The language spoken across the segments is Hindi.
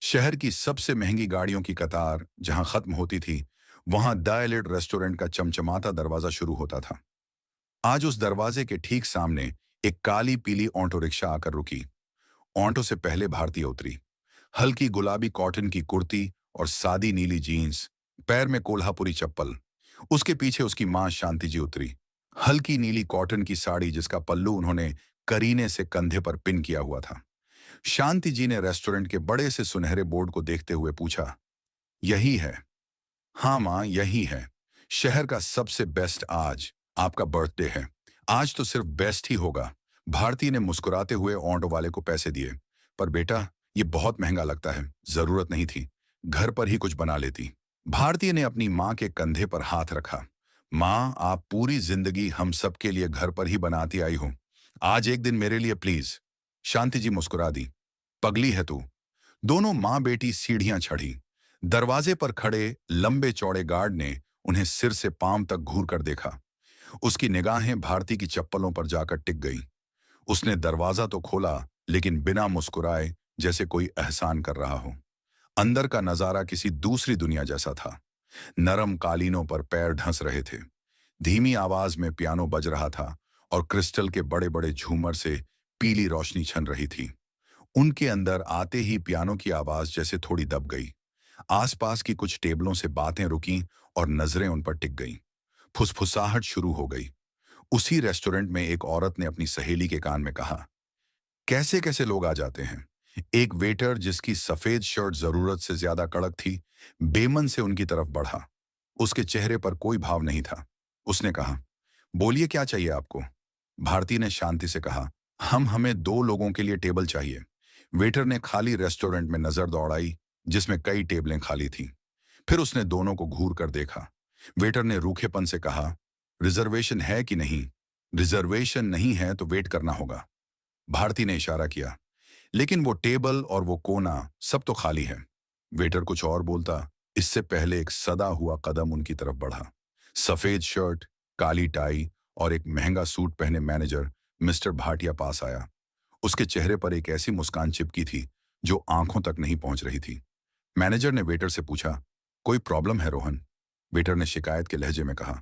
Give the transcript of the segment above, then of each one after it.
शहर की सबसे महंगी गाड़ियों की कतार जहां खत्म होती थी, वहां द एलिट रेस्टोरेंट का चमचमाता दरवाजा शुरू होता था। आज उस दरवाजे के ठीक सामने एक काली पीली ऑटो रिक्शा आकर रुकी। ऑटो से पहले भारतीय उतरी। हल्की गुलाबी कॉटन की कुर्ती और सादी नीली जीन्स, पैर में कोल्हापुरी चप्पल। उसके पीछे उसकी मां शांति जी उतरी। हल्की नीली कॉटन की साड़ी जिसका पल्लू उन्होंने करीने से कंधे पर पिन किया हुआ था। शांति जी ने रेस्टोरेंट के बड़े से सुनहरे बोर्ड को देखते हुए पूछा, यही है? हाँ माँ, यही है। शहर का सबसे बेस्ट। आज आपका बर्थडे है। आज तो सिर्फ बेस्ट ही होगा। भारती ने मुस्कुराते हुए ऑटो वाले को पैसे दिए। पर बेटा, ये बहुत महंगा लगता है। जरूरत नहीं थी। घर पर ही कुछ बना लेती। भारती ने अपनी माँ के कंधे पर हाथ रखा। माँ, आप पूरी जिंदगी हम सबके लिए घर पर ही बनाती आई हो। आज एक दिन मेरे लिए प्लीज। शांति जी मुस्कुरा दी। पगली है तू। दोनों माँ बेटी सीढ़ियां चढ़ी। दरवाजे पर खड़े लंबे चौड़े गार्ड ने उन्हें सिर से पांव तक घूर कर देखा। उसकी निगाहें भारती की चप्पलों पर जाकर टिक गईं। उसने दरवाजा तो खोला, लेकिन बिना मुस्कुराए, जैसे कोई एहसान कर रहा हो। अंदर का नजारा किसी दूसरी दुनिया जैसा था। नरम कालीनों पर पैर ढस रहे थे। धीमी आवाज में पियानो बज रहा था और क्रिस्टल के बड़े बड़े झूमर से पीली रोशनी छन रही थी। उनके अंदर आते ही पियानो की आवाज जैसे थोड़ी दब गई। आसपास की कुछ टेबलों से बातें रुकीं और नजरें उन पर टिक गईं। फुसफुसाहट शुरू हो गई। उसी रेस्टोरेंट में एक औरत ने अपनी सहेली के कान में कहा, कैसे कैसे लोग आ जाते हैं। एक वेटर जिसकी सफेद शर्ट जरूरत से ज्यादा कड़क थी, बेमन से उनकी तरफ बढ़ा। उसके चेहरे पर कोई भाव नहीं था। उसने कहा, बोलिए क्या चाहिए आपको? भारती ने शांति से कहा, हमें दो लोगों के लिए टेबल चाहिए। वेटर ने खाली रेस्टोरेंट में नजर दौड़ाई, जिसमें कई टेबलें खाली थीं। फिर उसने दोनों को घूर कर देखा। वेटर ने रूखेपन से कहा, रिजर्वेशन है कि नहीं? रिजर्वेशन नहीं है तो वेट करना होगा। भारती ने इशारा किया, लेकिन वो टेबल और वो कोना सब तो खाली है। वेटर कुछ और बोलता, इससे पहले एक सदा हुआ कदम उनकी तरफ बढ़ा। सफेद शर्ट, काली टाई और एक महंगा सूट पहने मैनेजर मिस्टर भाटिया पास आया। उसके चेहरे पर एक ऐसी मुस्कान चिपकी थी जो आंखों तक नहीं पहुंच रही थी। मैनेजर ने वेटर से पूछा, कोई प्रॉब्लम है रोहन? वेटर ने शिकायत के लहजे में कहा,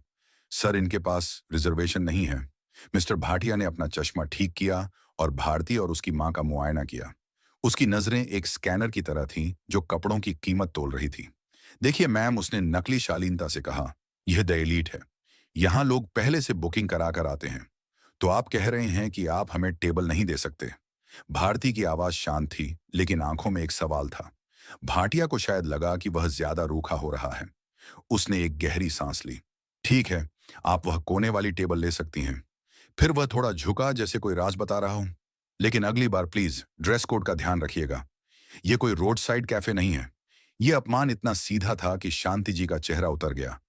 सर इनके पास रिजर्वेशन नहीं है। मिस्टर भाटिया ने अपना चश्मा ठीक किया और भारती और उसकी मां का मुआयना किया। उसकी नजरें एक स्कैनर की तरह थीं जो कपड़ों की कीमत तोल रही थी। देखिए मैम, उसने नकली शालीनता से कहा, यह द एलीट है। यहां लोग पहले से बुकिंग करा कर आते हैं। तो आप कह रहे हैं कि आप हमें टेबल नहीं दे सकते? भारती की आवाज शांत थी, लेकिन आंखों में एक सवाल था। भाटिया को शायद लगा कि वह ज्यादा रूखा हो रहा है। उसने एक गहरी सांस ली। ठीक है, आप वह कोने वाली टेबल ले सकती हैं। फिर वह थोड़ा झुका, जैसे कोई राज बता रहा हो। लेकिन अगली बार प्लीज ड्रेस कोड का ध्यान रखिएगा। यह कोई रोड साइड कैफे नहीं है। यह अपमान इतना सीधा था कि शांति जी का चेहरा उतर गया।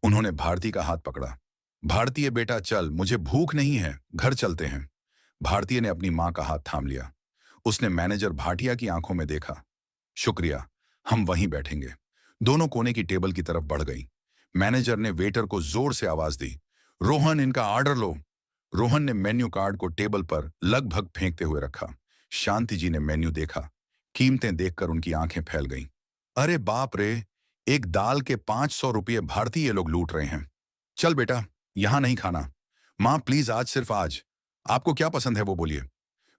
उन्होंने भारती का हाथ पकड़ा। भारतीय बेटा चल, मुझे भूख नहीं है, घर चलते हैं। भारतीय ने अपनी मां का हाथ थाम लिया। उसने मैनेजर भाटिया की आंखों में देखा। शुक्रिया, हम वहीं बैठेंगे। दोनों कोने की टेबल की तरफ बढ़ गई। मैनेजर ने वेटर को जोर से आवाज दी, रोहन इनका ऑर्डर लो। रोहन ने मेन्यू कार्ड को टेबल पर लगभग फेंकते हुए रखा। शांति जी ने मेन्यू देखा। कीमतें देखकर उनकी आंखें फैल गईं। अरे बाप रे, एक दाल के 500 रुपये भारतीय ये लोग लूट रहे हैं। चल बेटा, यहां नहीं खाना। मां प्लीज, आज सिर्फ आज। आपको क्या पसंद है वो बोलिए।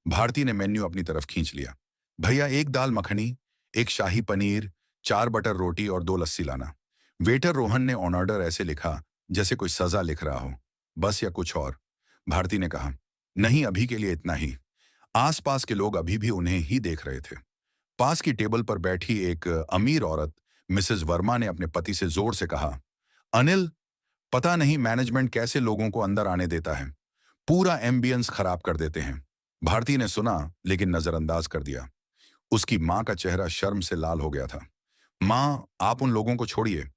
भारती ने मेन्यू अपनी तरफ खींच लिया। भैया, एक दाल मखनी, एक शाही पनीर, 4 बटर रोटी और 2 लस्सी लाना। वेटर रोहन ने ऑन ऑर्डर ऐसे लिखा जैसे कोई सजा लिख रहा हो। बस या कुछ और? भारती ने कहा, नहीं, अभी के लिए इतना ही। आसपास के लोग अभी भी उन्हें ही देख रहे थे। पास की टेबल पर बैठी एक अमीर औरत मिसेस वर्मा ने अपने पति से जोर से कहा, अनिल, पता नहीं मैनेजमेंट कैसे लोगों को अंदर आने देता है। पूरा एम्बियंस खराब कर देते हैं। भारती ने सुना, लेकिन नजरअंदाज कर दिया। उसकी मां का चेहरा शर्म से लाल हो गया था। मां, आप उन लोगों को छोड़िए।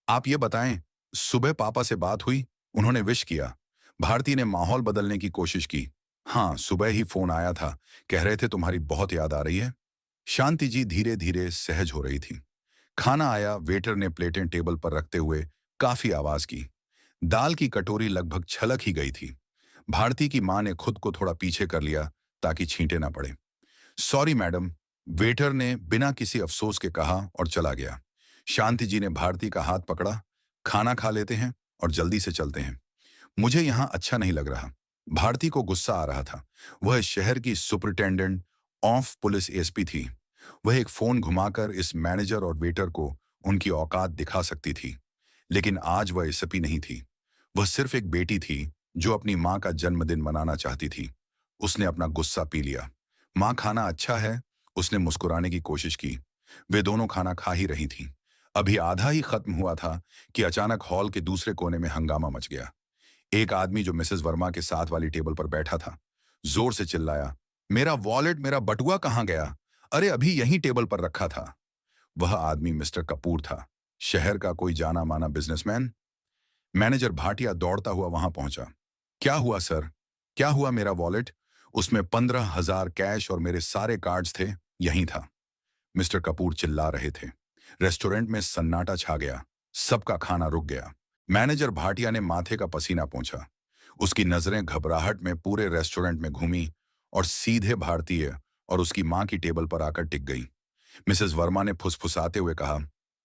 आप ये बताएं, सुबह पापा से बात हुई? उन्होंने विश किया। भारती ने माहौल बदलने की कोशिश की। हाँ, सुबह ही फोन आया था। कह रहे थे तुम्हारी बहुत याद आ रही है। शांति जी धीरे धीरे सहज हो रही थी। खाना आया। वेटर ने प्लेटें टेबल पर रखते हुए काफी आवाज की। दाल की कटोरी लगभग छलक ही गई थी। भारती की मां ने खुद को थोड़ा पीछे कर लिया ताकि छींटे ना पड़े। सॉरी मैडम, वेटर ने बिना किसी अफसोस के कहा और चला गया। शांति जी ने भारती का हाथ पकड़ा। खाना खा लेते हैं और जल्दी से चलते हैं। मुझे यहाँ अच्छा नहीं लग रहा। भारती को गुस्सा आ रहा था। वह इस शहर की सुपरिटेंडेंट ऑफ पुलिस एसपी थी। वह एक फोन घुमाकर इस मैनेजर और वेटर को उनकी औकात दिखा सकती थी। लेकिन आज वह एसपी नहीं थी। वह सिर्फ एक बेटी थी जो अपनी माँ का जन्मदिन मनाना चाहती थी। उसने अपना गुस्सा पी लिया। माँ, खाना अच्छा है? उसने मुस्कुराने की कोशिश की। वे दोनों खाना खा ही रही थीं। अभी आधा ही खत्म हुआ था कि अचानक हॉल के दूसरे कोने में हंगामा मच गया। एक आदमी जो मिसेस वर्मा के साथ वाली टेबल पर बैठा था, जोर से चिल्लाया, मेरा वॉलेट, मेरा बटुआ कहाँ गया? अरे अभी यहीं टेबल पर रखा था। वह आदमी मिस्टर कपूर था, शहर का कोई जाना माना बिजनेसमैन। मैनेजर भाटिया दौड़ता हुआ वहां पहुंचा। क्या हुआ सर? क्या हुआ? मेरा वॉलेट, उसमें 15,000 कैश और मेरे सारे कार्ड्स थे, यहीं था। मिस्टर कपूर चिल्ला रहे थे। रेस्टोरेंट में सन्नाटा छा गया। सबका खाना रुक गया। मैनेजर भाटिया ने माथे का पसीना पोंछा। उसकी नजरें घबराहट में पूरे रेस्टोरेंट में घूमी और सीधे भारतीय और उसकी मां की टेबल पर आकर टिक गई। मिसेस वर्मा ने फुसफुसाते हुए कहा,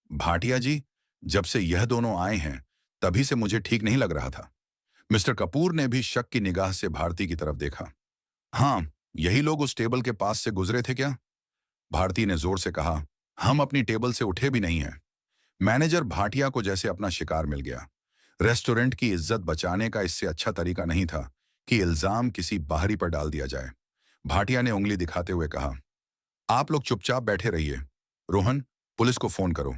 भाटिया जी, जब से यह दोनों आए हैं तभी से मुझे ठीक नहीं लग रहा था। मिस्टर कपूर ने भी शक की निगाह से भारती की तरफ देखा। हाँ, यही लोग उस टेबल के पास से गुजरे थे क्या? भारती ने जोर से कहा, हम अपनी टेबल से उठे भी नहीं हैं। मैनेजर भाटिया को जैसे अपना शिकार मिल गया। रेस्टोरेंट की इज्जत बचाने का इससे अच्छा तरीका नहीं था कि इल्जाम किसी बाहरी पर डाल दिया जाए। भाटिया ने उंगली दिखाते हुए कहा, आप लोग चुपचाप बैठे रहिए। रोहन, पुलिस को फोन करो।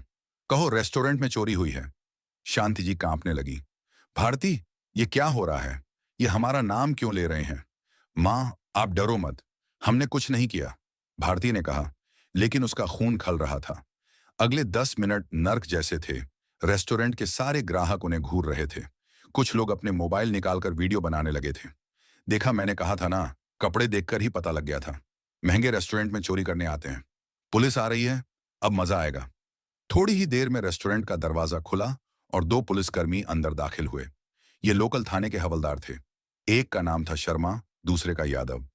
कहो रेस्टोरेंट में चोरी हुई है। शांति जी कांपने लगी। भारती, ये क्या हो रहा है? ये हमारा नाम क्यों ले रहे हैं? माँ, आप डरो मत। हमने कुछ नहीं किया, भारती ने कहा, लेकिन उसका खून खल रहा था। अगले 10 मिनट नर्क जैसे थे। रेस्टोरेंट के सारे ग्राहक उन्हें घूर रहे थे। कुछ लोग अपने मोबाइल निकालकर वीडियो बनाने लगे थे। देखा, मैंने कहा था ना, कपड़े देखकर ही पता लग गया था। महंगे रेस्टोरेंट में चोरी करने आते हैं। पुलिस आ रही है, अब मजा आएगा। थोड़ी ही देर में रेस्टोरेंट का दरवाजा खुला और 2 पुलिसकर्मी अंदर दाखिल हुए। ये लोकल थाने के हवलदार थे। एक का नाम था शर्मा, दूसरे का यादव।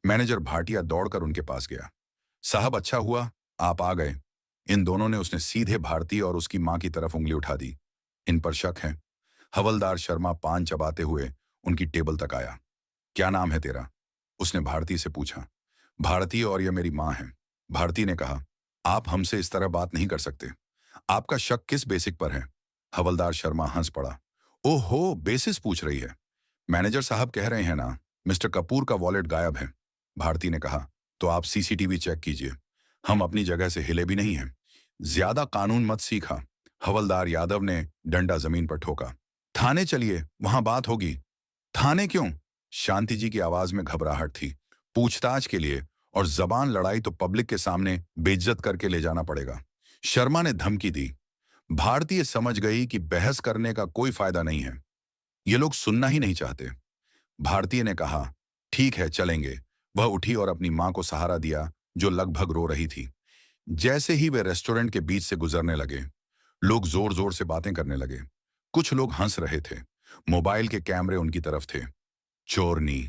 मैनेजर भाटिया दौड़कर उनके पास गया। साहब, अच्छा हुआ आप आ गए। इन दोनों ने, उसने सीधे भारती और उसकी मां की तरफ उंगली उठा दी। इन पर शक है। हवलदार शर्मा पान चबाते हुए उनकी टेबल तक आया। क्या नाम है तेरा? उसने भारती से पूछा। भारती, और यह मेरी मां है। भारती ने कहा, आप हमसे इस तरह बात नहीं कर सकते। आपका शक किस बेसिक पर है? हवलदार शर्मा हंस पड़ा। ओहो, बेसिस पूछ रही है। मैनेजर साहब कह रहे हैं ना, मिस्टर कपूर का वॉलेट गायब है। भारती ने कहा, तो आप सीसीटीवी चेक कीजिए। हम अपनी जगह से हिले भी नहीं हैं। ज्यादा कानून मत सीखा। हवलदार यादव ने डंडा जमीन पर ठोका। थाने चलिए, वहां बात होगी। थाने क्यों? शांति जी की आवाज में घबराहट थी। पूछताछ के लिए, और जबान लड़ाई तो पब्लिक के सामने बेइज्जत करके ले जाना पड़ेगा। शर्मा ने धमकी दी। भारतीय समझ गई कि बहस करने का कोई फायदा नहीं है। ये लोग सुनना ही नहीं चाहते। भारतीय ने कहा, ठीक है, चलेंगे। वह उठी और अपनी मां को सहारा दिया, जो लगभग रो रही थी। जैसे ही वे रेस्टोरेंट के बीच से गुजरने लगे, लोग जोर जोर से बातें करने लगे। कुछ लोग हंस रहे थे। मोबाइल के कैमरे उनकी तरफ थे। चोरनी,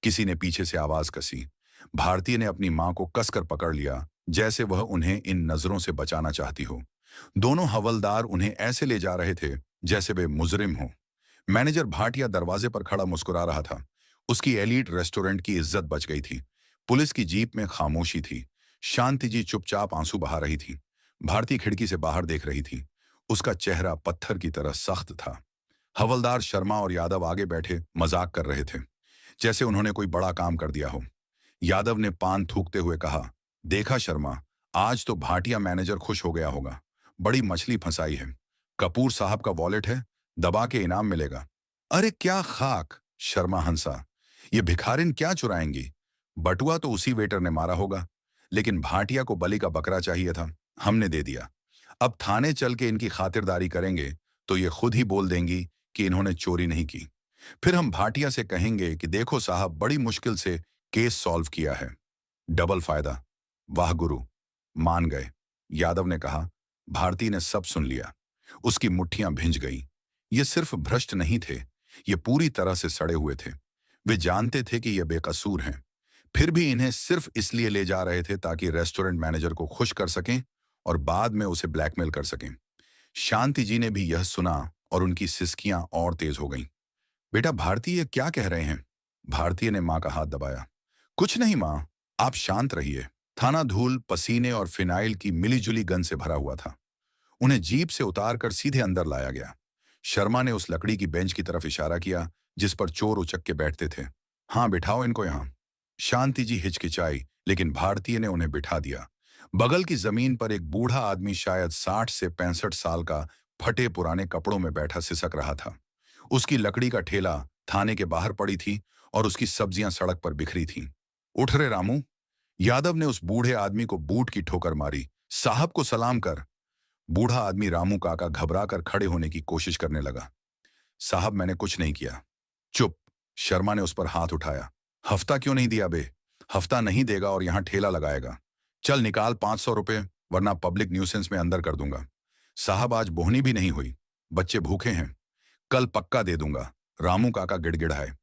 किसी ने पीछे से आवाज कसी। भारतीय ने अपनी मां को कसकर पकड़ लिया, जैसे वह उन्हें इन नजरों से बचाना चाहती हो। दोनों हवलदार उन्हें ऐसे ले जा रहे थे जैसे वे मुजरिम हो। मैनेजर भाटिया दरवाजे पर खड़ा मुस्कुरा रहा था। उसकी एलीट रेस्टोरेंट की इज्जत बच गई थी। पुलिस की जीप में खामोशी थी। शांति जी चुपचाप आंसू बहा रही थी। भारती खिड़की से बाहर देख रही थी। उसका चेहरा पत्थर की तरह सख्त था। हवलदार शर्मा और यादव आगे बैठे मजाक कर रहे थे, जैसे उन्होंने कोई बड़ा काम कर दिया हो। यादव ने पान थूकते हुए कहा, देखा शर्मा, आज तो भाटिया मैनेजर खुश हो गया होगा। बड़ी मछली फंसाई है। कपूर साहब का वॉलेट है, दबा के इनाम मिलेगा। अरे क्या खाक! शर्मा हंसा। ये भिखारिन क्या चुराएंगी? बटुआ तो उसी वेटर ने मारा होगा, लेकिन भाटिया को बलि का बकरा चाहिए था, हमने दे दिया। अब थाने चल के इनकी खातिरदारी करेंगे तो ये खुद ही बोल देंगी कि इन्होंने चोरी नहीं की। फिर हम भाटिया से कहेंगे कि देखो साहब, बड़ी मुश्किल से केस सॉल्व किया है। डबल फायदा। वाह गुरु, मान गए। यादव ने कहा। भारती ने सब सुन लिया। उसकी मुट्ठियां भिंज गई। ये सिर्फ भ्रष्ट नहीं थे, ये पूरी तरह से सड़े हुए थे। वे जानते थे कि ये बेकसूर हैं। फिर भी इन्हें सिर्फ इसलिए ले जा रहे थे ताकि रेस्टोरेंट मैनेजर को खुश कर सकें और बाद में उसे ब्लैकमेल कर सकें। शांति जी ने भी यह सुना और उनकी सिसकियां और तेज हो गईं। बेटा भारती, ये क्या कह रहे हैं? भारतीय ने मां का हाथ दबाया। कुछ नहीं मां, आप शांत रहिए। थाना धूल, पसीने और फिनाइल की मिलीजुली गंध से भरा हुआ था। उन्हें जीप से उतारकर सीधे अंदर लाया गया। शर्मा ने उस लकड़ी की बेंच की तरफ इशारा किया जिस पर चोर उचक के बैठते थे। हाँ, बिठाओ इनको यहां। शांति जी हिचकिचाई, लेकिन भारतीय ने उन्हें बिठा दिया। बगल की जमीन पर एक बूढ़ा आदमी, शायद 60 से 65 साल का, फटे पुराने कपड़ों में बैठा सिसक रहा था। उसकी लकड़ी का ठेला थाने के बाहर पड़ी थी और उसकी सब्जियां सड़क पर बिखरी थीं। उठ रे रामू। यादव ने उस बूढ़े आदमी को बूट की ठोकर मारी। साहब को सलाम कर। बूढ़ा आदमी रामू काका घबरा कर खड़े होने की कोशिश करने लगा। साहब, मैंने कुछ नहीं किया। चुप। शर्मा ने उस पर हाथ उठाया। हफ्ता क्यों नहीं दिया बे? हफ्ता नहीं देगा और यहां ठेला लगाएगा। चल निकाल 500 रुपए, वरना पब्लिक न्यूसेंस में अंदर कर दूंगा। साहब, आज बोहनी भी नहीं हुई, बच्चे भूखे हैं। कल पक्का दे दूंगा। रामू काका गिड़गिड़ाए।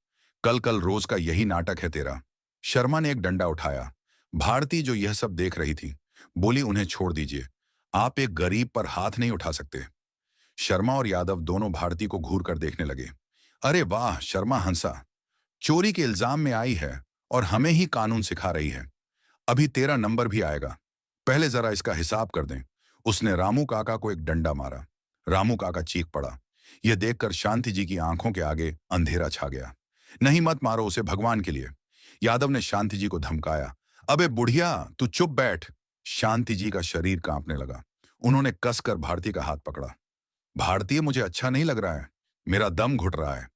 कल कल रोज का यही नाटक है तेरा। शर्मा ने एक डंडा उठाया। भारती, जो यह सब देख रही थी, बोली, उन्हें छोड़ दीजिए। आप एक गरीब पर हाथ नहीं उठा सकते। शर्मा और यादव दोनों भारती को घूर कर देखने लगे। अरे वाह, शर्मा हंसा। चोरी के इल्जाम में आई है और हमें ही कानून सिखा रही है। अभी तेरा नंबर भी आएगा। पहले जरा इसका हिसाब कर दें। उसने रामू काका को एक डंडा मारा। रामू काका चीख पड़ा। यह देखकर शांति जी की आंखों के आगे अंधेरा छा गया। नहीं, मत मारो उसे, भगवान के लिए। यादव ने शांति जी को धमकाया। अबे बुढ़िया, तू चुप बैठ। शांति जी का शरीर कांपने लगा। उन्होंने कसकर भारती का हाथ पकड़ा। भारतीय, मुझे अच्छा नहीं लग रहा है। मेरा दम घुट रहा है।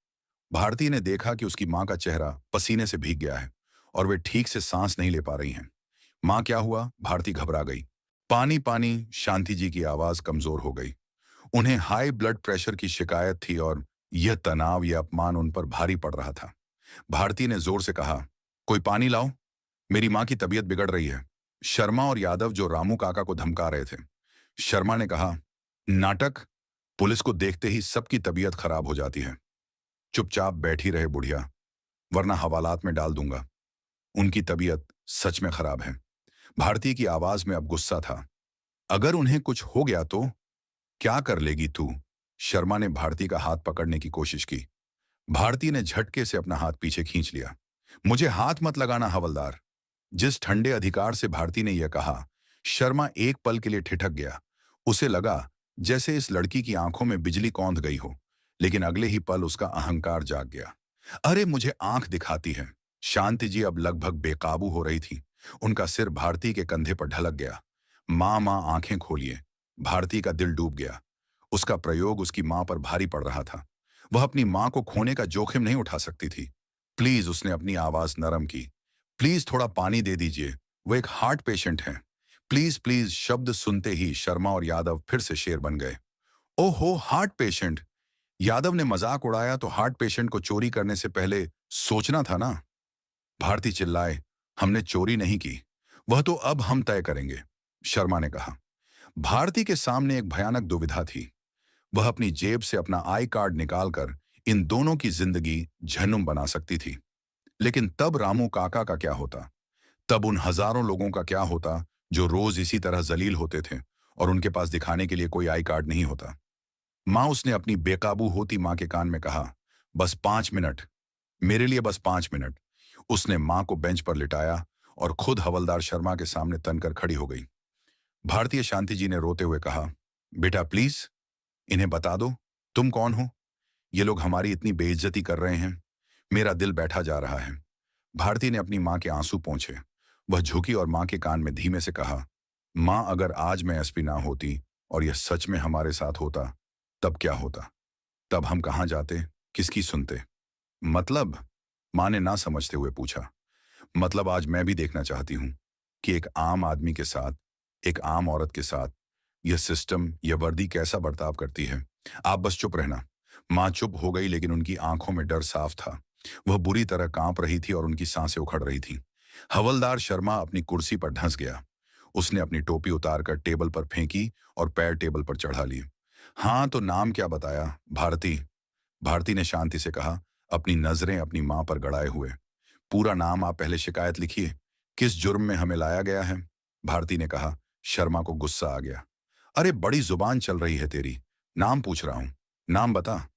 भारती ने देखा कि उसकी मां का चेहरा पसीने से भीग गया है और वे ठीक से सांस नहीं ले पा रही हैं। मां, क्या हुआ? भारती घबरा गई। पानी पानी। शांति जी की आवाज कमजोर हो गई। उन्हें हाई ब्लड प्रेशर की शिकायत थी और यह तनाव, यह अपमान उन पर भारी पड़ रहा था। भारती ने जोर से कहा, कोई पानी लाओ, मेरी मां की तबीयत बिगड़ रही है। शर्मा और यादव, जो रामू काका को धमका रहे थे। शर्मा ने कहा, नाटक। पुलिस को देखते ही सबकी तबीयत खराब हो जाती है। चुपचाप बैठी रहे बुढ़िया, वरना हवालात में डाल दूंगा। उनकी तबीयत सच में खराब है। भारती की आवाज में अब गुस्सा था। अगर उन्हें कुछ हो गया तो क्या कर लेगी तू? शर्मा ने भारती का हाथ पकड़ने की कोशिश की। भारती ने झटके से अपना हाथ पीछे खींच लिया। मुझे हाथ मत लगाना हवलदार। जिस ठंडे अधिकार से भारती ने यह कहा, शर्मा एक पल के लिए ठिठक गया। उसे लगा जैसे इस लड़की की आंखों में बिजली कौंध गई हो, लेकिन अगले ही पल उसका अहंकार जाग गया। अरे, मुझे आंख दिखाती है। शांति जी अब लगभग बेकाबू हो रही थी। उनका सिर भारती के कंधे पर ढलक गया। मां मां, आंखें खोलिए। भारती का दिल डूब गया। उसका प्रयोग उसकी मां पर भारी पड़ रहा था। वह अपनी मां को खोने का जोखिम नहीं उठा सकती थी। प्लीज, उसने अपनी आवाज नरम की। प्लीज थोड़ा पानी दे दीजिए, वो एक हार्ट पेशेंट है। Please please. शब्द सुनते ही शर्मा और यादव फिर से शेर बन गए। ओहो, हार्ट पेशेंट! यादव ने मजाक उड़ाया। तो हार्ट पेशेंट को चोरी करने से पहले सोचना था ना। भारती चिल्लाए, हमने चोरी नहीं की। वह तो अब हम तय करेंगे, शर्मा ने कहा। भारती के सामने एक भयानक दुविधा थी। वह अपनी जेब से अपना आई कार्ड निकालकर इन दोनों की जिंदगी जहन्नुम बना सकती थी। लेकिन तब रामू काका का क्या होता? तब उन हजारों लोगों का क्या होता जो रोज इसी तरह जलील होते थे और उनके पास दिखाने के लिए कोई आई कार्ड नहीं होता? मां, उसने अपनी बेकाबू होती मां के कान में कहा, बस 5 मिनट, मेरे लिए बस 5 मिनट। उसने मां को बेंच पर लिटाया और खुद हवलदार शर्मा के सामने तनकर खड़ी हो गई। भारतीय शांति जी ने रोते हुए कहा, बेटा प्लीज, इन्हें बता दो तुम कौन हो। ये लोग हमारी इतनी बेइज्जती कर रहे हैं। मेरा दिल बैठा जा रहा है। भारती ने अपनी मां के आंसू पोंछे। वह झुकी और मां के कान में धीमे से कहा, मां, अगर आज मैं एसपी ना होती और यह सच में हमारे साथ होता, तब क्या होता? तब हम कहां जाते, किसकी सुनते? मतलब? मां ने ना समझते हुए पूछा। मतलब आज मैं भी देखना चाहती हूं कि एक आम आदमी के साथ, एक आम औरत के साथ यह सिस्टम, यह वर्दी कैसा बर्ताव करती है। आप बस चुप रहना। मां चुप हो गई, लेकिन उनकी आंखों में डर साफ था। वह बुरी तरह कांप रही थी और उनकी सांसें उखड़ रही थीं। हवलदार शर्मा अपनी कुर्सी पर धंस गया। उसने अपनी टोपी उतारकर टेबल पर फेंकी और पैर टेबल पर चढ़ा लिए। हाँ, तो नाम क्या बताया? भारती। भारती ने शांति से कहा, अपनी नजरें अपनी मां पर गड़ाए हुए। पूरा नाम आप पहले शिकायत लिखिए। किस जुर्म में हमें लाया गया है? भारती ने कहा। शर्मा को गुस्सा आ गया। अरे बड़ी जुबान चल रही है तेरी। नाम पूछ रहा हूं। नाम बता।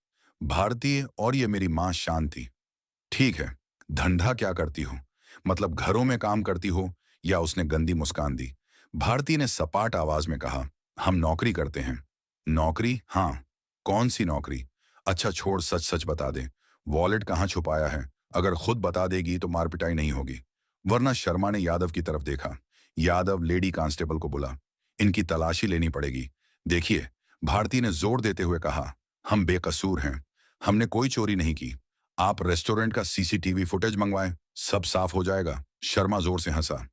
भारती और ये मेरी मां शांति। ठीक है। धंधा क्या करती हो? मतलब घरों में काम करती हो? या उसने गंदी मुस्कान दी। भारती ने सपाट आवाज में कहा, हम नौकरी करते हैं। नौकरी? हाँ। कौन सी नौकरी? अच्छा छोड़, सच सच बता दे। वॉलेट कहाँ छुपाया है? अगर खुद बता देगी तो मारपिटाई नहीं होगी। वरना शर्मा ने यादव की तरफ देखा। यादव लेडी कांस्टेबल को बुला। इनकी तलाशी लेनी पड़ेगी। देखिए, भारती ने जोर देते हुए कहा, हम बेकसूर हैं। हमने कोई चोरी नहीं की। आप रेस्टोरेंट का सीसीटीवी फुटेज मंगवाएं, सब साफ हो जाएगा। शर्मा जोर से हंसा।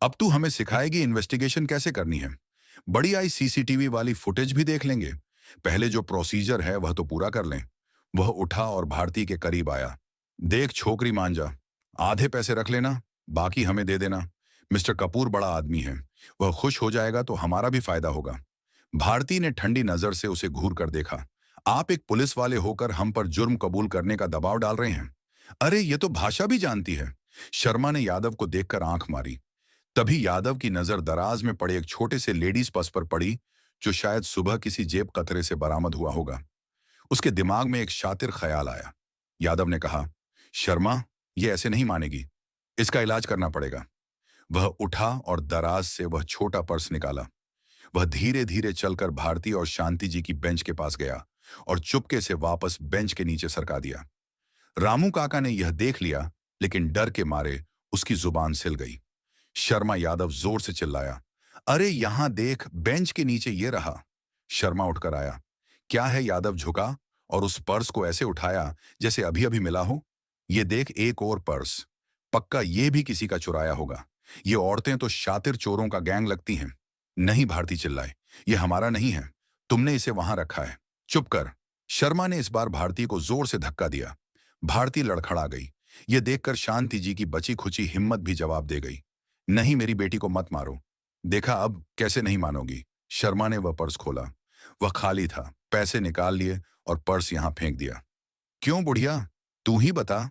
अब तू हमें सिखाएगी इन्वेस्टिगेशन कैसे करनी है? बड़ी आई सीसीटीवी वाली फुटेज भी देख लेंगे। पहले जो प्रोसीजर है वह तो पूरा कर लें। वह उठा और भारती के करीब आया। देख छोकरी मान जा। आधे पैसे रख लेना, बाकी हमें दे देना। मिस्टर कपूर बड़ा आदमी है। वह खुश हो जाएगा तो हमारा भी फायदा होगा। भारती ने ठंडी नजर से उसे घूर कर देखा। आप एक पुलिस वाले होकर हम पर जुर्म कबूल करने का दबाव डाल रहे हैं? अरे ये तो भाषा भी जानती है। शर्मा ने यादव को देखकर आंख मारी। तभी यादव की नजर दराज में पड़े एक छोटे से लेडीज पर्स पर पड़ी, जो शायद सुबह किसी जेब कतरे से बरामद हुआ होगा। उसके दिमाग में एक शातिर ख्याल आया। यादव ने कहा, शर्मा, ये ऐसे नहीं मानेगी। इसका इलाज करना पड़ेगा। वह उठा और दराज से वह छोटा पर्स निकाला। वह धीरे धीरे चलकर भारती और शांति जी की बेंच के पास गया और चुपके से वापस बेंच के नीचे सरका दिया। रामू काका ने यह देख लिया, लेकिन डर के मारे उसकी जुबान सिल गई। शर्मा यादव जोर से चिल्लाया, अरे यहां देख, बेंच के नीचे ये रहा। शर्मा उठकर आया। क्या है? यादव झुका और उस पर्स को ऐसे उठाया जैसे अभी अभी मिला हो। ये देख, एक और पर्स। पक्का ये भी किसी का चुराया होगा। ये औरतें तो शातिर चोरों का गैंग लगती हैं। नहीं, भारती चिल्लाए, ये हमारा नहीं है। तुमने इसे वहां रखा है। चुप कर। शर्मा ने इस बार भारती को जोर से धक्का दिया। भारती लड़खड़ा गई। ये देखकर शांति जी की बची खुची हिम्मत भी जवाब दे गई। नहीं, मेरी बेटी को मत मारो। देखा, अब कैसे नहीं मानोगी? शर्मा ने वह पर्स खोला। वह खाली था। पैसे निकाल लिए और पर्स यहां फेंक दिया। क्यों बुढ़िया, तू ही बता,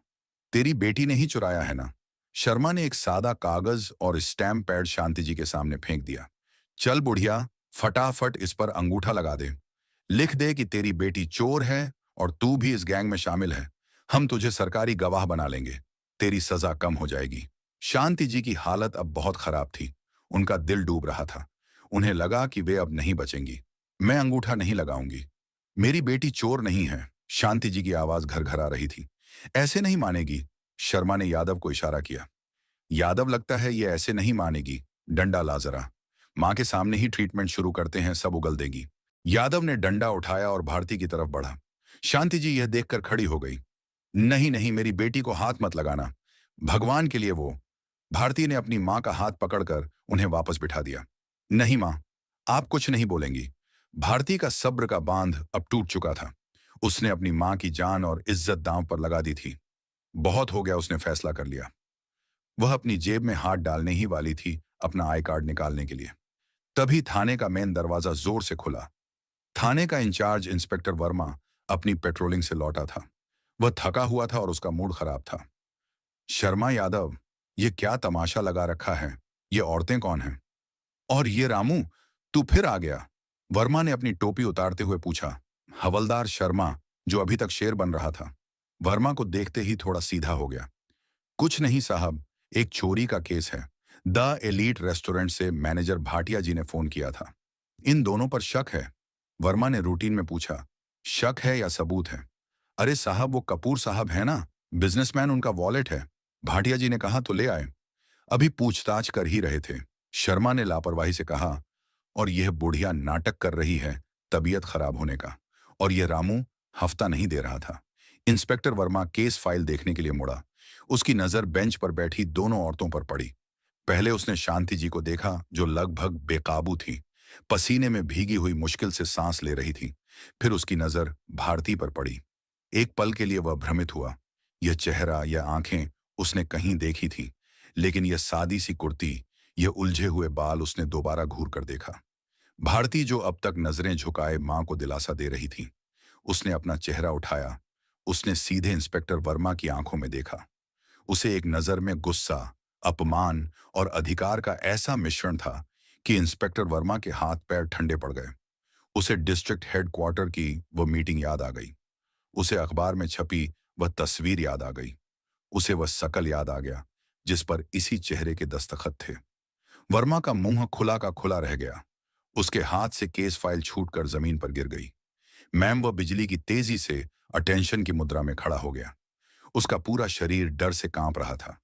तेरी बेटी ने ही चुराया है ना? शर्मा ने एक सादा कागज और स्टैम्प पैड शांति जी के सामने फेंक दिया। चल बुढ़िया, फटाफट इस पर अंगूठा लगा दे। लिख दे कि तेरी बेटी चोर है और तू भी इस गैंग में शामिल है। हम तुझे सरकारी गवाह बना लेंगे। तेरी सजा कम हो जाएगी। शांति जी की हालत अब बहुत खराब थी। उनका दिल डूब रहा था। उन्हें लगा कि वे अब नहीं बचेंगी। मैं अंगूठा नहीं लगाऊंगी। मेरी बेटी चोर नहीं है। शांति जी की आवाज घरघरा रही थी। ऐसे नहीं मानेगी। शर्मा ने यादव को इशारा किया। यादव, लगता है ये ऐसे नहीं मानेगी। डंडा ला जरा। मां के सामने ही ट्रीटमेंट शुरू करते हैं, सब उगल देगी। यादव ने डंडा उठाया और भारती की तरफ बढ़ा। शांति जी यह देखकर खड़ी हो गई। नहीं नहीं, मेरी बेटी को हाथ मत लगाना। भगवान के लिए वो। भारती ने अपनी मां का हाथ पकड़कर उन्हें वापस बिठा दिया। नहीं मां, आप कुछ नहीं बोलेंगी। भारती का सब्र का बांध अब टूट चुका था। उसने अपनी मां की जान और इज्जत दांव पर लगा दी थी। बहुत हो गया, उसने फैसला कर लिया। वह अपनी जेब में हाथ डालने ही वाली थी, अपना आई कार्ड निकालने के लिए। तभी थाने का मेन दरवाजा जोर से खुला। थाने का इंचार्ज इंस्पेक्टर वर्मा अपनी पेट्रोलिंग से लौटा था। वह थका हुआ था और उसका मूड खराब था। शर्मा, यादव, ये क्या तमाशा लगा रखा है? ये औरतें कौन हैं? और ये रामू, तू फिर आ गया? वर्मा ने अपनी टोपी उतारते हुए पूछा। हवलदार शर्मा, जो अभी तक शेर बन रहा था, वर्मा को देखते ही थोड़ा सीधा हो गया। कुछ नहीं साहब, एक चोरी का केस है। द एलीट रेस्टोरेंट से मैनेजर भाटिया जी ने फोन किया था। इन दोनों पर शक है। वर्मा ने रूटीन में पूछा। शक है या सबूत है? अरे साहब, वो कपूर साहब है ना, बिजनेसमैन, उनका वॉलेट है। भाटिया जी ने कहा तो ले आए। अभी पूछताछ कर ही रहे थे। शर्मा ने लापरवाही से कहा। और यह बुढ़िया नाटक कर रही है तबीयत खराब होने का। और यह रामू हफ्ता नहीं दे रहा था। इंस्पेक्टर वर्मा केस फाइल देखने के लिए मुड़ा। उसकी नजर बेंच पर बैठी दोनों औरतों पर पड़ी। पहले उसने शांति जी को देखा, जो लगभग बेकाबू थी, पसीने में भीगी हुई मुश्किल से सांस ले रही थी। फिर उसकी नजर भारती पर पड़ी। एक पल के लिए वह भ्रमित हुआ। यह चेहरा, यह आंखें उसने कहीं देखी थी, लेकिन यह सादी सी कुर्ती, यह उलझे हुए बाल उसने दोबारा घूर कर देखा। भारती, जो अब तक नजरें झुकाए मां को दिलासा दे रही थी, उसने अपना चेहरा उठाया। उसने सीधे इंस्पेक्टर वर्मा की आंखों में देखा। उसे एक नजर में गुस्सा, अपमान और अधिकार का ऐसा मिश्रण था कि इंस्पेक्टर वर्मा के हाथ पैर ठंडे पड़ गए। उसे डिस्ट्रिक्ट हेडक्वार्टर की वो मीटिंग याद आ गई। उसे अखबार में छपी वह तस्वीर याद आ गई। उसे वह शकल याद आ गया जिस पर इसी चेहरे के दस्तखत थे। वर्मा का मुंह खुला का खुला रह गया। उसके हाथ से केस फाइल छूटकर जमीन पर गिर गई। मैम वह बिजली की तेजी से अटेंशन की मुद्रा में खड़ा हो गया। उसका पूरा शरीर डर से कांप रहा था।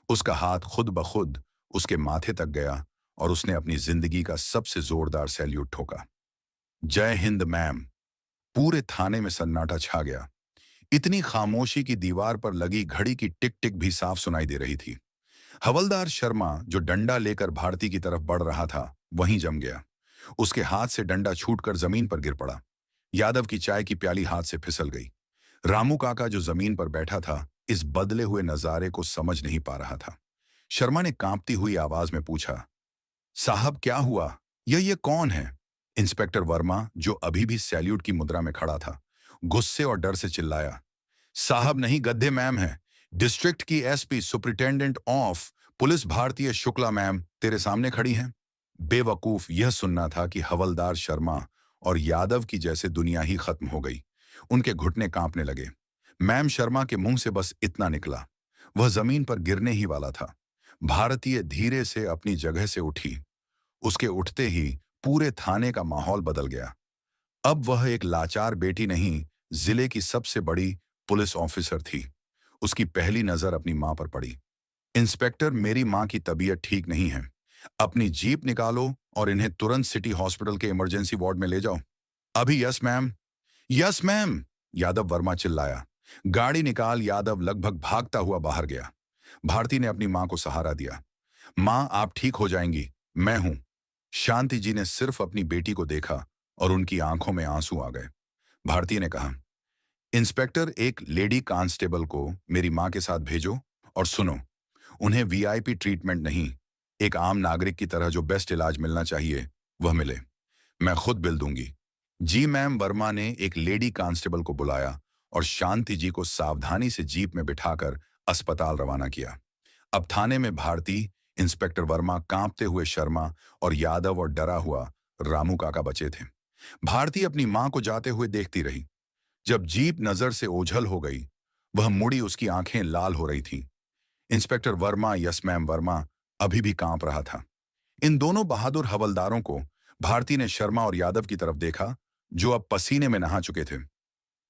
उसका हाथ खुद ब खुद उसके माथे तक गया और उसने अपनी जिंदगी का सबसे जोरदार सैल्यूट ठोका। जय हिंद मैम। पूरे थाने में सन्नाटा छा गया। इतनी खामोशी की दीवार पर लगी घड़ी की टिक टिक भी साफ सुनाई दे रही थी। हवलदार शर्मा जो डंडा लेकर भारती की तरफ बढ़ रहा था वहीं जम गया। उसके हाथ से डंडा छूटकर जमीन पर गिर पड़ा। यादव की चाय की प्याली हाथ से फिसल गई। रामू काका जो जमीन पर बैठा था इस बदले हुए नजारे को समझ नहीं पा रहा था। शर्मा ने कांपती हुई आवाज में पूछा, साहब क्या हुआ? ये कौन है? इंस्पेक्टर वर्मा जो अभी भी सैल्यूट की मुद्रा में खड़ा था गुस्से और डर से चिल्लाया, साहब नहीं गद्दे मैम है। डिस्ट्रिक्ट की एसपी सुपरिटेंडेंट ऑफ पुलिस भारतीय शुक्ला मैम तेरे सामने खड़ी हैं। बेवकूफ यह सुनना था कि हवलदार शर्मा और यादव की जैसे दुनिया ही खत्म हो गई। उनके घुटने कांपने लगे। मैम शर्मा के मुंह से बस इतना निकला। वह जमीन पर गिरने ही वाला था। भारतीय धीरे से अपनी जगह से उठी। उसके उठते ही पूरे थाने का माहौल बदल गया। अब वह एक लाचार बेटी नहीं, जिले की सबसे बड़ी पुलिस ऑफिसर थी। उसकी पहली नजर अपनी मां पर पड़ी। इंस्पेक्टर मेरी मां की तबीयत ठीक नहीं है। अपनी जीप निकालो और इन्हें तुरंत सिटी हॉस्पिटल के इमरजेंसी वार्ड में ले जाओ। अभी yes ma'am. Yes ma'am. Yadav Verma चिल्लाया। गाड़ी निकाल। यादव लगभग भागता हुआ बाहर गया। भारती ने अपनी मां को सहारा दिया। मां आप ठीक हो जाएंगी, मैं हूं। शांति जी ने सिर्फ अपनी बेटी को देखा और उनकी आंखों में आंसू आ गए। भारती ने कहा, इंस्पेक्टर एक लेडी कांस्टेबल को मेरी मां के साथ भेजो और सुनो, उन्हें वीआईपी ट्रीटमेंट नहीं, एक आम नागरिक की तरह जो बेस्ट इलाज मिलना चाहिए वह मिले। मैं खुद बिल दूंगी। जी मैम। वर्मा ने एक लेडी कांस्टेबल को बुलाया और शांति जी को सावधानी से जीप में बिठाकर अस्पताल रवाना किया। अब थाने में भारती, इंस्पेक्टर वर्मा, कांपते हुए शर्मा और यादव और डरा हुआ रामू काका बचे थे। भारती अपनी मां को जाते हुए देखती रही। जब जीप नजर से ओझल हो गई, वह मुड़ी, उसकी आंखें लाल हो रही थीं। Inspector Verma, yes ma'am Verma, अभी भी कांप रहा था। इन दोनों बहादुर हवलदारों को भारती ने शर्मा और यादव की तरफ देखा, जो अब पसीने में नहा चुके थे।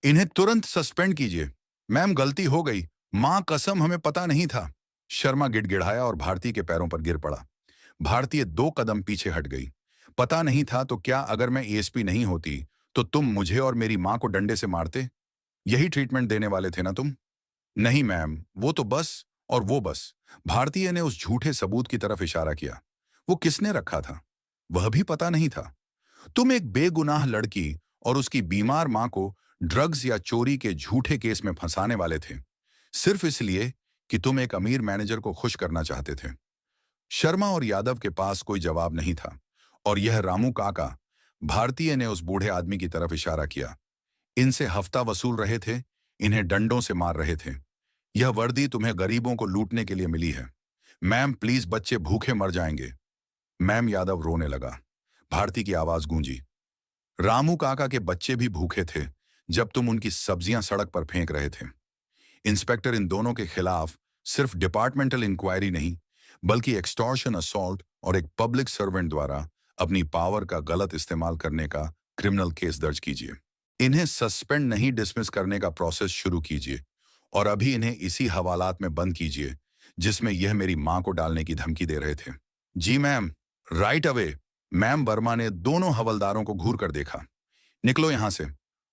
इन्हें तुरंत सस्पेंड कीजिए। मैम गलती हो गई, मां कसम हमें पता नहीं था। शर्मा गिड़गिड़ाया और भारती के पैरों पर गिर पड़ा। भारती 2 कदम पीछे हट गई। पता नहीं था तो क्या? अगर मैं एएसपी नहीं होती तो तुम मुझे और मेरी मां को डंडे से मारते? यही ट्रीटमेंट देने वाले थे ना तुम? नहीं मैम, वो तो बस, और वो बस। भारतीय ने उस झूठे सबूत की तरफ इशारा किया। वो किसने रखा था वह भी पता नहीं था। तुम एक बेगुनाह लड़की और उसकी बीमार मां को ड्रग्स या चोरी के झूठे केस में फंसाने वाले थे, सिर्फ इसलिए कि तुम एक अमीर मैनेजर को खुश करना चाहते थे। शर्मा और यादव के पास कोई जवाब नहीं था और यह रामू काका, भारतीय ने उस बूढ़े आदमी की तरफ इशारा किया, इनसे हफ्ता वसूल रहे थे, इन्हें डंडों से मार रहे थे। यह वर्दी तुम्हें गरीबों को लूटने के लिए मिली है। मैम प्लीज, बच्चे भूखे मर जाएंगे। मैम। यादव रोने लगा। भारती की आवाज गूंजी, रामू काका के बच्चे भी भूखे थे जब तुम उनकी सब्जियां सड़क पर फेंक रहे थे। इंस्पेक्टर इन दोनों के खिलाफ सिर्फ डिपार्टमेंटल इंक्वायरी नहीं, बल्कि एक्सटॉर्शन, असॉल्ट और एक पब्लिक सर्वेंट द्वारा अपनी पावर का गलत इस्तेमाल करने का क्रिमिनल केस दर्ज कीजिए। इन्हें सस्पेंड नहीं, डिसमिस करने का प्रोसेस शुरू कीजिए और अभी इन्हें इसी हवालात में बंद कीजिए जिसमें यह मेरी मां को डालने की धमकी दे रहे थे। जी ma'am. Right away. Ma'am. Verma ने दोनों हवलदारों को घूर कर देखा। निकलो यहां से,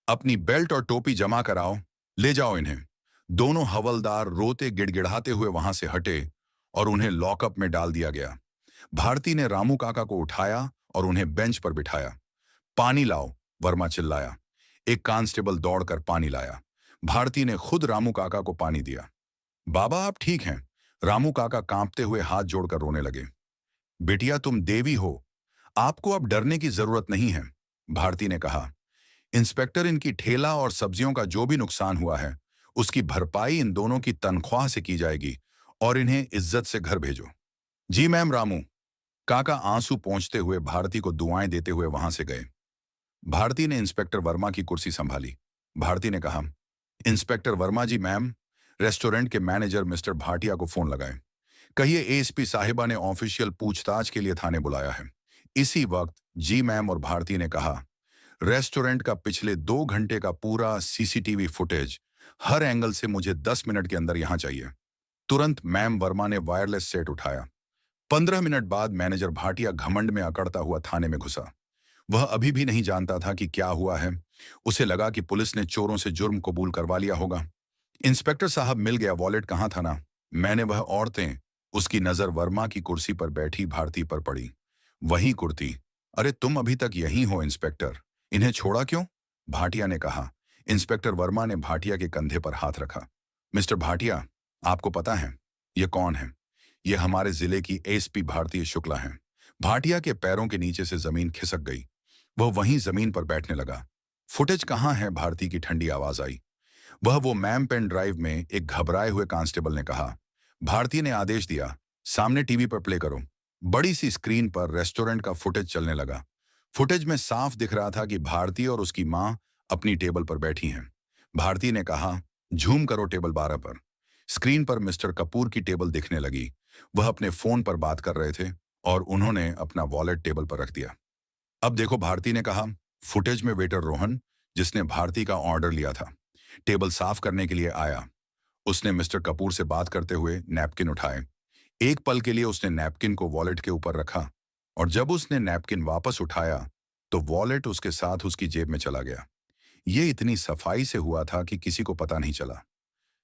अपनी बेल्ट और टोपी जमा कराओ, ले जाओ इन्हें। दोनों हवलदार रोते गिड़गिड़ाते हुए वहां से हटे और उन्हें लॉकअप में डाल दिया गया। भारती ने रामू काका को उठाया और उन्हें बेंच पर बिठाया। पानी लाओ, वर्मा चिल्लाया। एक कांस्टेबल दौड़कर पानी लाया। भारती ने खुद रामू काका को पानी दिया। बाबा आप ठीक हैं? रामू काका कांपते हुए हाथ जोड़कर रोने लगे। बेटिया तुम देवी हो, आपको अब डरने की जरूरत नहीं है, भारती ने कहा। इंस्पेक्टर, इनकी ठेला और सब्जियों का जो भी नुकसान हुआ है उसकी भरपाई इन दोनों की तनख्वाह से की जाएगी, और इन्हें इज्जत से घर भेजो। जी मैम रामू, काका आंसू पोंछते हुए भारती को दुआएं देते हुए वहां से गए। भारती ने इंस्पेक्टर वर्मा की कुर्सी संभाली। भारती ने कहा, इंस्पेक्टर वर्मा जी, मैम रेस्टोरेंट के मैनेजर मिस्टर भाटिया को फोन लगाए। कहिए एएसपी साहिबा ने ऑफिशियल पूछताछ के लिए थाने बुलाया है। इसी वक्त जी मैम और भारती ने कहा, रेस्टोरेंट का पिछले 2 घंटे का पूरा सीसीटीवी फुटेज हर एंगल से मुझे 10 मिनट के अंदर यहां चाहिए। तुरंत मैम वर्मा ने वायरलेस सेट उठाया। 15 मिनट बाद मैनेजर भाटिया घमंड में अकड़ता हुआ थाने में घुसा। वह अभी भी नहीं जानता था कि क्या हुआ है। उसे लगा कि पुलिस ने चोरों से जुर्म कबूल करवा लिया होगा। इंस्पेक्टर साहब, मिल गया, वॉलेट कहाँ था ना? मैंने वह औरतें। उसकी नजर वर्मा की कुर्सी पर बैठी भारती पर पड़ी। वही कुर्ती। अरे तुम अभी तक यहीं हो इंस्पेक्टर, इन्हें छोड़ा क्यों? भाटिया ने कहा। इंस्पेक्टर वर्मा ने भाटिया के कंधे पर हाथ रखा। मिस्टर भाटिया, आपको पता है ये कौन है? ये हमारे जिले की एसपी भारतीय शुक्ला है। भाटिया के पैरों के नीचे से जमीन खिसक गई। वह वहीं जमीन पर बैठने लगा। फुटेज कहाँ है? भारती की ठंडी आवाज आई। वह वो मैम पेन ड्राइव में, एक घबराए हुए कांस्टेबल ने कहा। भारती ने आदेश दिया, सामने टीवी पर प्ले करो। बड़ी सी स्क्रीन पर रेस्टोरेंट का फुटेज चलने लगा। फुटेज में साफ दिख रहा था कि भारती और उसकी मां अपनी टेबल पर बैठी हैं। भारती ने कहा, झूम करो टेबल 12 पर। स्क्रीन पर मिस्टर कपूर की टेबल दिखने लगी। वह अपने फोन पर बात कर रहे थे और उन्होंने अपना वॉलेट टेबल पर रख दिया। अब देखो, भारती ने कहा। फुटेज में वेटर रोहन, जिसने भारती का ऑर्डर लिया था, टेबल साफ करने के लिए आया। उसने मिस्टर कपूर से बात करते हुए नैपकिन उठाए। एक पल के लिए उसने नैपकिन को वॉलेट के ऊपर रखा और जब उसने नैपकिन वापस उठाया तो वॉलेट उसके साथ उसकी जेब में चला गया। ये इतनी सफाई से हुआ था कि किसी को पता नहीं चला।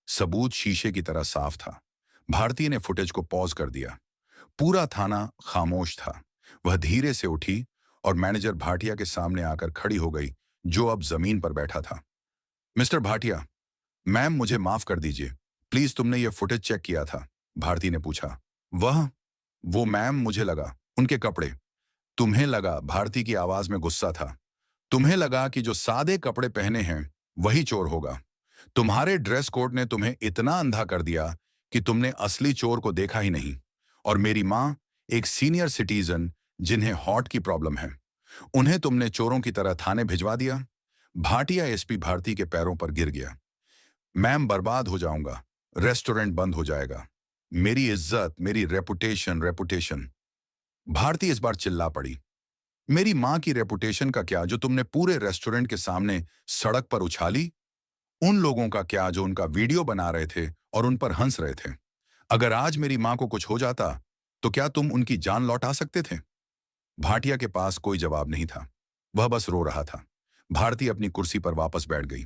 सबूत शीशे की तरह साफ था। भारती ने फुटेज को पॉज कर दिया। पूरा थाना खामोश था। वह धीरे से उठी और मैनेजर भाटिया के सामने आकर खड़ी हो गई, जो अब जमीन पर बैठा था। मिस्टर भाटिया, मैम मुझे माफ कर दीजिए, प्लीज तुमने ये फुटेज चेक किया था? भारती ने पूछा। वह वो मैम, मुझे लगा उनके कपड़े। तुम्हें लगा? भारती की आवाज में गुस्सा था। तुम्हें लगा कि जो सादे कपड़े पहने हैं वही चोर होगा। तुम्हारे ड्रेस कोड ने तुम्हें इतना अंधा कर दिया कि तुमने असली चोर को देखा ही नहीं। और मेरी माँ, एक सीनियर सिटीजन जिन्हें हार्ट की प्रॉब्लम है, उन्हें तुमने चोरों की तरह थाने भिजवा दिया। भाटिया एसपी भारती के पैरों पर गिर गया। मैम, बर्बाद हो जाऊंगा, रेस्टोरेंट बंद हो जाएगा, मेरी इज्जत, मेरी रेपुटेशन रेपुटेशन। भारती इस बार चिल्ला पड़ी। मेरी माँ की रेपुटेशन का क्या, जो तुमने पूरे रेस्टोरेंट के सामने सड़क पर उछाली? उन लोगों का क्या जो उनका वीडियो बना रहे थे और उन पर हंस रहे थे? अगर आज मेरी माँ को कुछ हो जाता तो क्या तुम उनकी जान लौटा सकते थे? भाटिया के पास कोई जवाब नहीं था। वह बस रो रहा था। भारती अपनी कुर्सी पर वापस बैठ गई।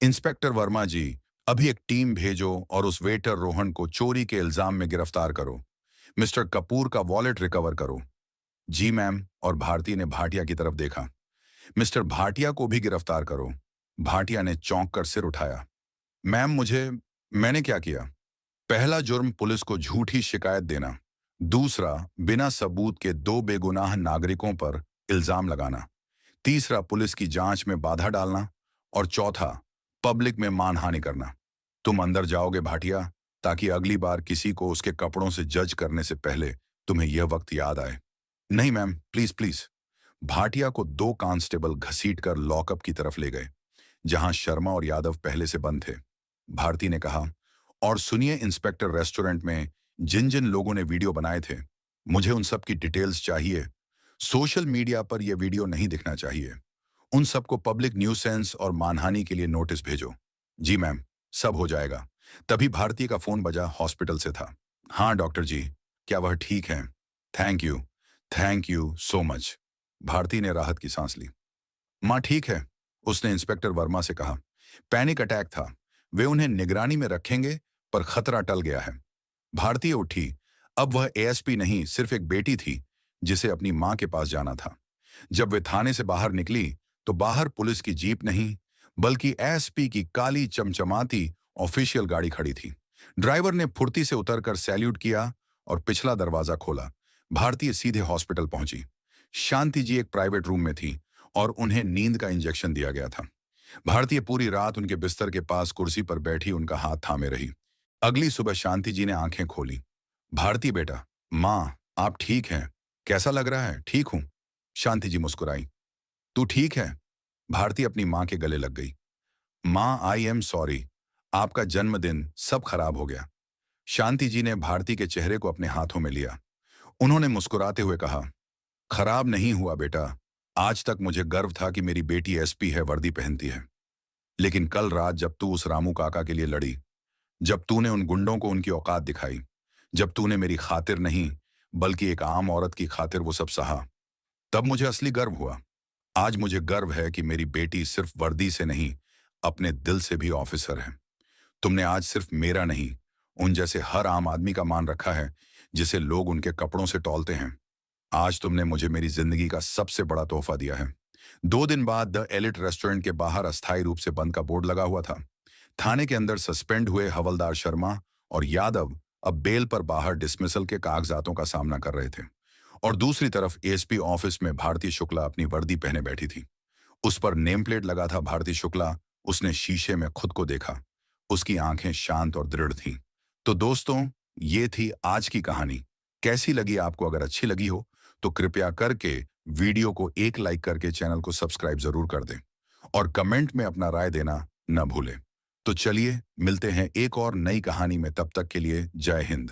इंस्पेक्टर वर्मा जी, अभी एक टीम भेजो और उस वेटर रोहन को चोरी के इल्जाम में गिरफ्तार करो। मिस्टर कपूर का वॉलेट रिकवर करो। जी मैम। और भारती ने भाटिया की तरफ देखा। मिस्टर भाटिया को भी गिरफ्तार करो। भाटिया ने चौंक कर सिर उठाया। मैम, मैंने क्या किया? पहला जुर्म पुलिस को झूठी शिकायत देना। दूसरा, बिना सबूत के 2 बेगुनाह नागरिकों पर इल्जाम लगाना। तीसरा, पुलिस की जांच में बाधा डालना। और चौथा, पब्लिक में मानहानि करना। तुम अंदर जाओगे भाटिया, ताकि अगली बार किसी को उसके कपड़ों से जज करने से पहले तुम्हें यह वक्त याद आए। नहीं मैम, प्लीज प्लीज। भाटिया को 2 कांस्टेबल घसीटकर लॉकअप की तरफ ले गए, जहां शर्मा और यादव पहले से बंद थे। भारती ने कहा, और सुनिए इंस्पेक्टर, रेस्टोरेंट में जिन जिन लोगों ने वीडियो बनाए थे, मुझे उन सब की डिटेल्स चाहिए। सोशल मीडिया पर यह वीडियो नहीं दिखना चाहिए। उन सबको पब्लिक न्यूसेंस और मानहानि के लिए नोटिस भेजो। जी मैम, सब हो जाएगा। तभी भारती का फोन बजा। हॉस्पिटल से था। हाँ डॉक्टर जी, क्या वह ठीक है? Thank you so much. Bharti ने राहत की सांस ली। माँ ठीक है, उसने इंस्पेक्टर वर्मा से कहा। पैनिक अटैक था, वे उन्हें निगरानी में रखेंगे, पर खतरा टल गया है। भारती उठी। अब वह एएसपी नहीं, सिर्फ एक बेटी थी जिसे अपनी माँ के पास जाना था। जब वे थाने से बाहर निकली तो बाहर पुलिस की जीप नहीं, बल्कि एसपी की काली चमचमाती ऑफिशियल गाड़ी खड़ी थी। ड्राइवर ने फुर्ती से उतरकर सैल्यूट किया और पिछला दरवाजा खोला। भारतीय सीधे हॉस्पिटल पहुंची। शांति जी एक प्राइवेट रूम में थी और उन्हें नींद का इंजेक्शन दिया गया था। भारतीय पूरी रात उनके बिस्तर के पास कुर्सी पर बैठी उनका हाथ थामे रही। अगली सुबह शांति जी ने आंखें खोली। भारती बेटा, माँ, आप ठीक हैं? कैसा लग रहा है? ठीक हूं। शांति जी मुस्कुराई। तू ठीक है? भारती अपनी माँ के गले लग गई। माँ, आई एम सॉरी, आपका जन्मदिन सब खराब हो गया। शांति जी ने भारती के चेहरे को अपने हाथों में लिया। उन्होंने मुस्कुराते हुए कहा, खराब नहीं हुआ बेटा। आज तक मुझे गर्व था कि मेरी बेटी एसपी है, वर्दी पहनती है। लेकिन कल रात जब तू उस रामू काका के लिए लड़ी, जब तूने उन गुंडों को उनकी औकात दिखाई, जब तूने मेरी खातिर नहीं बल्कि एक आम औरत की खातिर वो सब सहा, तब मुझे असली गर्व हुआ। आज मुझे गर्व है कि मेरी बेटी सिर्फ वर्दी से नहीं, अपने दिल से भी ऑफिसर है। तुमने आज सिर्फ मेरा नहीं, उन जैसे हर आम आदमी का मान रखा है, जिसे लोग उनके कपड़ों से तौलते हैं। आज तुमने मुझे मेरी जिंदगी का सबसे बड़ा तोहफा दिया है। 2 दिन बाद द एलिट रेस्टोरेंट के बाहर अस्थायी रूप से बंद का बोर्ड लगा हुआ था। थाने के अंदर सस्पेंड हुए हवलदार शर्मा और यादव अब बेल पर बाहर डिसमिसल के कागजातों का सामना कर रहे थे। और दूसरी तरफ एसपी ऑफिस में भारती शुक्ला अपनी वर्दी पहने बैठी थी। उस पर नेम प्लेट लगा था भारती शुक्ला। उसने शीशे में खुद को देखा। उसकी आंखें शांत और दृढ़ थीं। तो दोस्तों, ये थी आज की कहानी। कैसी लगी आपको? अगर अच्छी लगी हो तो कृपया करके वीडियो को एक लाइक करके चैनल को सब्सक्राइब जरूर कर दें और कमेंट में अपना राय देना न भूलें। तो चलिए मिलते हैं एक और नई कहानी में, तब तक के लिए जय हिंद।